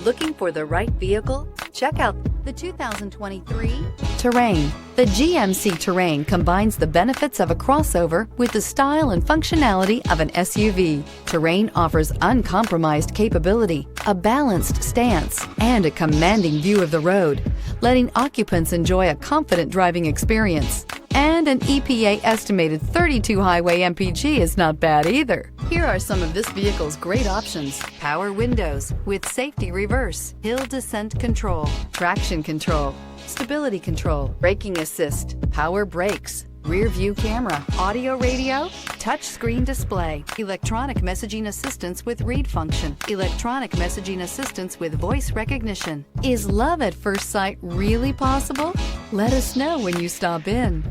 Looking for the right vehicle? Check out the 2023 Terrain. The GMC Terrain combines the benefits of a crossover with the style and functionality of an SUV. Terrain offers uncompromised capability, a balanced stance, and a commanding view of the road, letting occupants enjoy a confident driving experience. And an EPA estimated 32 highway MPG is not bad either. Here are some of this vehicle's great options: power windows with safety reverse, hill descent control, traction control, stability control, braking assist, power brakes, rear view camera, audio radio, touch screen display, electronic messaging assistance with read function, electronic messaging assistance with voice recognition. Is love at first sight really possible? Let us know when you stop in.